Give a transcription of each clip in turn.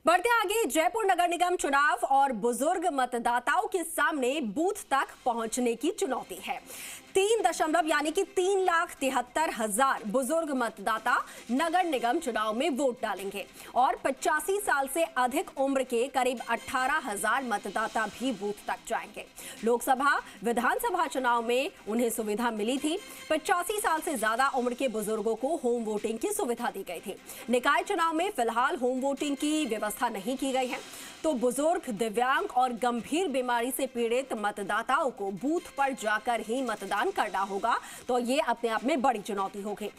बढ़ते आगे, जयपुर नगर निगम चुनाव और बुजुर्ग मतदाताओं के सामने बूथ तक पहुंचने की चुनौती है। 3 यानी कि 3,73,000 बुजुर्ग मतदाता नगर निगम चुनाव में वोट डालेंगे और 85 साल से अधिक उम्र के करीब 18,000 मतदाता भी बूथ तक जाएंगे। लोकसभा विधानसभा चुनाव में उन्हें सुविधा मिली थी। 85 साल से ज्यादा उम्र के बुजुर्गों को होम वोटिंग की सुविधा दी गई थी। निकाय चुनाव में फिलहाल होम वोटिंग की व्यवस्था नहीं की गई है, तो बुजुर्ग, दिव्यांग और गंभीर बीमारी से पीड़ित मतदाताओं को बूथ पर जाकर ही मतदान करना होगा, तो ये अपने आप में बड़ी चुनौती होगी।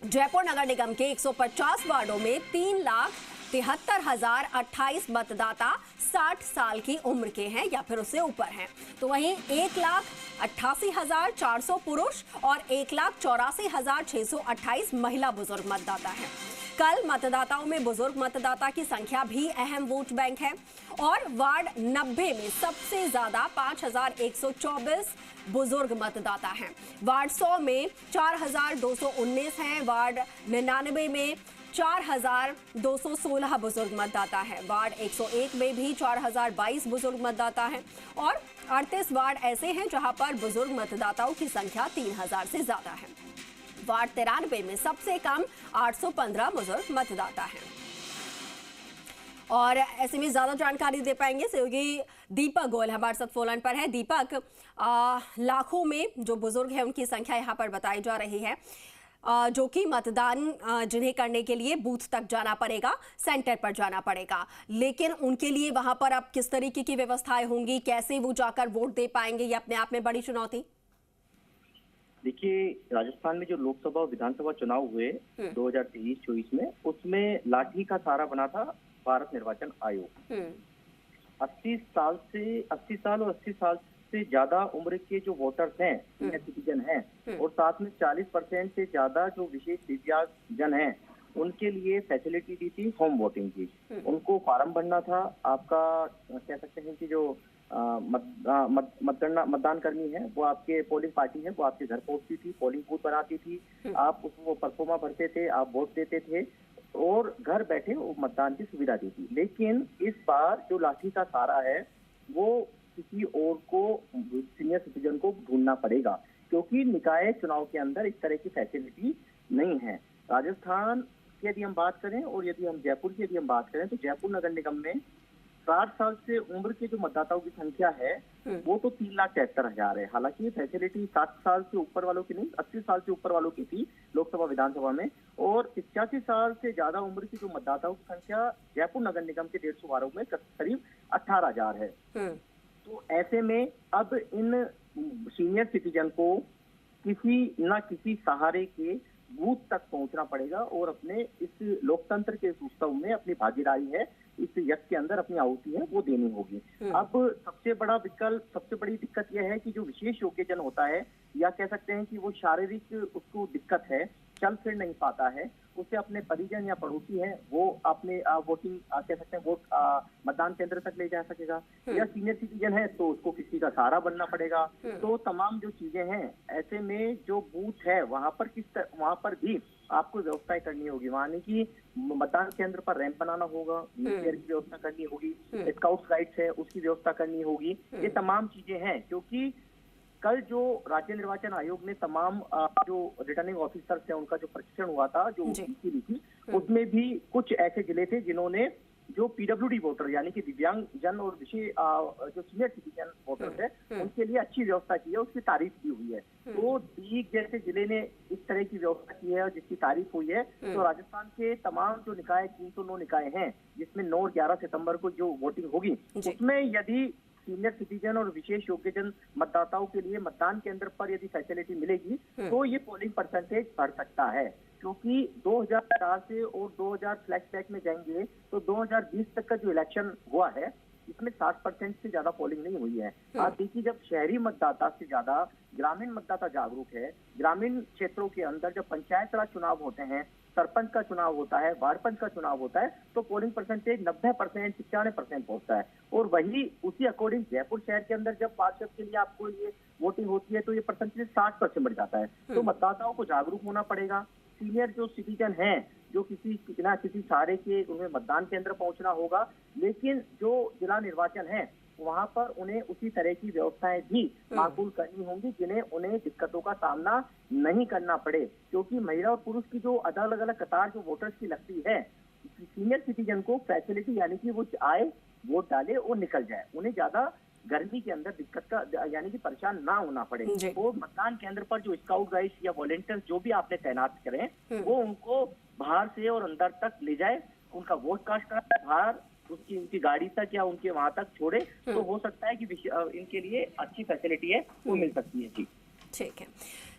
जयपुर नगर निगम के 150 वार्डों में 3,73,028 मतदाता 60 साल की उम्र के हैं या फिर उससे ऊपर हैं, तो वहीं 1,88,400 पुरुष और 1,84,628 महिला बुजुर्ग मतदाता हैं। कल मतदाताओं में बुजुर्ग मतदाता की संख्या भी अहम वोट बैंक है और वार्ड 90 में सबसे ज्यादा 5,124 बुजुर्ग मतदाता हैं। वार्ड 100 में 4,219 हैं। वार्ड 99 में 4,216 बुजुर्ग मतदाता हैं। वार्ड 101 में भी 4,022 बुजुर्ग मतदाता हैं और 38 वार्ड ऐसे हैं जहां पर बुजुर्ग मतदाताओं की संख्या 3,000 से ज्यादा है। वार्ड 93 में सबसे कम 815 बुजुर्ग मतदाता हैं। और ऐसे में ज्यादा जानकारी दे पाएंगे सहयोगी दीपक गोयल हमारे साथ फोन पर है। दीपक, लाखों में जो बुजुर्ग हैं उनकी संख्या यहाँ पर बताई जा रही है, जो कि मतदान जिन्हें करने के लिए बूथ तक जाना पड़ेगा, सेंटर पर जाना पड़ेगा, लेकिन उनके लिए वहां पर अब किस तरीके की व्यवस्थाएं होंगी, कैसे वो जाकर वोट दे पाएंगे, ये अपने आप में बड़ी चुनौती। देखिए, राजस्थान में जो लोकसभा और विधानसभा चुनाव हुए 2023-24 में, उसमें लाठी का सहारा बना था भारत निर्वाचन आयोग। 80 साल और 80 साल से ज्यादा उम्र के जो वोटर्स हैं, सीनियर सिटीजन हैं, और साथ में 40% से ज्यादा जो विशेष दिव्यांग जन हैं, उनके लिए फैसिलिटी दी थी होम वोटिंग की। उनको फॉर्म भरना था। आपका कह सकते हैं कि जो मतदान कर्मी है, वो आपके पोलिंग पार्टी है, वो आपके घर पहुंचती थी, पोलिंग बूथ बनाती थी, आप उसको परफॉर्मा भरते थे, आप वोट देते थे और घर बैठे वो मतदान की सुविधा दी थी। लेकिन इस बार जो लाठी का सहारा है वो किसी और को, सीनियर सिटीजन को ढूंढना पड़ेगा, क्योंकि निकाय चुनाव के अंदर इस तरह की फैसिलिटी नहीं है। राजस्थान की यदि हम बात करें और यदि हम जयपुर की हम बात करें, तो जयपुर नगर निगम में 60 साल से उम्र के जो मतदाताओं की संख्या है वो तो 3,73,000 है। हालांकि ये फैसिलिटी 60 साल से ऊपर वालों की नहीं, 80 साल से ऊपर वालों की थी लोकसभा विधानसभा में, और 85 साल से ज्यादा उम्र की जो मतदाताओं की संख्या जयपुर नगर निगम के 150 वार्डों में करीब 18,000 है। तो ऐसे में अब इन सीनियर सिटीजन को किसी न किसी सहारे के बूथ तक पहुंचना पड़ेगा और अपने इस लोकतंत्र के उत्सव में अपनी भागीदारी है, इस यज्ञ के अंदर अपनी आहुति है, वो देनी होगी। अब सबसे बड़ी दिक्कत यह है कि जो विशेष योग्यजन होता है, या कह सकते हैं कि वो शारीरिक उसको दिक्कत है, चल फिर नहीं पाता है, उसे अपने परिजन या पड़ोसी है वो अपने वोटिंग कह सकते हैं वोट मतदान केंद्र तक ले जा सकेगा, या सीनियर सिटीजन है तो उसको किसी का सहारा बनना पड़ेगा। तो तमाम जो चीजें हैं, ऐसे में जो बूथ है वहां पर भी आपको व्यवस्थाएं करनी होगी। वहां की मतदान केंद्र पर रैंप बनाना होगा, व्हीलचेयर की व्यवस्था करनी होगी, स्काउट गाइड्स है उसकी व्यवस्था करनी होगी। ये तमाम चीजें हैं, क्योंकि कल जो राज्य निर्वाचन आयोग ने तमाम जो रिटर्निंग ऑफिसर्स हैं उनका जो प्रशिक्षण हुआ था, जो ली थी, उसमें भी कुछ ऐसे जिले थे जिन्होंने जो पीडब्ल्यूडी वोटर यानी कि दिव्यांग जन और विशेष जो सीनियर सिटीजन वोटर्स है उनके लिए अच्छी व्यवस्था की है, उसकी तारीफ की हुई है। तो दीग जैसे जिले ने इस तरह की व्यवस्था की है और जिसकी तारीफ हुई है, तो राजस्थान के तमाम जो निकाय 309 निकाय हैं, जिसमें 9 और 11 सितंबर को जो वोटिंग होगी, उसमें यदि सीनियर सिटीजन और विशेष योग्यजन मतदाताओं के लिए मतदान केंद्र पर यदि फैसिलिटी मिलेगी तो ये पोलिंग परसेंटेज बढ़ सकता है। क्योंकि 2004 से और 2000 फ्लैशबैक में जाएंगे तो 2020 तक का जो इलेक्शन हुआ है इसमें 60% से ज्यादा पोलिंग नहीं हुई है। आप देखिए, जब शहरी मतदाता से ज्यादा ग्रामीण मतदाता जागरूक है, ग्रामीण क्षेत्रों के अंदर जब पंचायत राज चुनाव होते हैं, सरपंच का चुनाव होता है, वार्ड पंच का चुनाव होता है, तो पोलिंग परसेंटेज 90%, 95% पहुंचता है। और वही उसी अकॉर्डिंग जयपुर शहर के अंदर जब पार्षद के लिए आपको ये वोटिंग होती है तो ये परसेंटेज 60% बढ़ जाता है। तो मतदाताओं को जागरूक होना पड़ेगा। सीनियर जो सिटीजन हैं जो किसी ना किसी सहारे के उन्हें मतदान केंद्र पहुंचना होगा, लेकिन जो जिला निर्वाचन है वहां पर उन्हें उसी तरह की व्यवस्थाएं भी माकूल करनी होंगी जिन्हें उन्हें दिक्कतों का सामना नहीं करना पड़े, क्योंकि महिला और पुरुष की जो अलग अलग कतार जो वोटर्स की लगती है, सीनियर सिटीजन को फैसिलिटी यानी कि वो आए, वोट डाले और निकल जाए, उन्हें ज्यादा गर्मी के अंदर दिक्कत का यानी कि परेशान ना होना पड़े। और मतदान केंद्र पर जो स्काउट गाइड्स या वॉलेंटियर्स जो भी आपने तैनात करें, वो उनको बाहर से और अंदर तक ले जाए, उनका वोट कास्ट कराए, बाहर उसकी उनकी गाड़ी तक या उनके वहां तक छोड़े, तो हो सकता है कि इनके लिए अच्छी फैसिलिटी है वो मिल सकती है। जी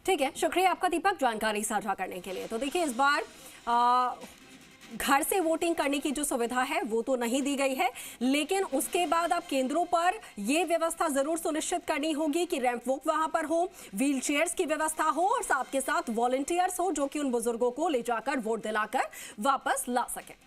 ठीक है, शुक्रिया आपका दीपक जानकारी साझा करने के लिए। तो देखिए, इस बार घर से वोटिंग करने की जो सुविधा है वो तो नहीं दी गई है, लेकिन उसके बाद अब केंद्रों पर यह व्यवस्था जरूर सुनिश्चित करनी होगी कि रैंप वॉक वहां पर हो, व्हील चेयर्स की व्यवस्था हो और साथ के साथ वॉलंटियर्स हो जो कि उन बुजुर्गों को ले जाकर वोट दिलाकर वापस ला सके।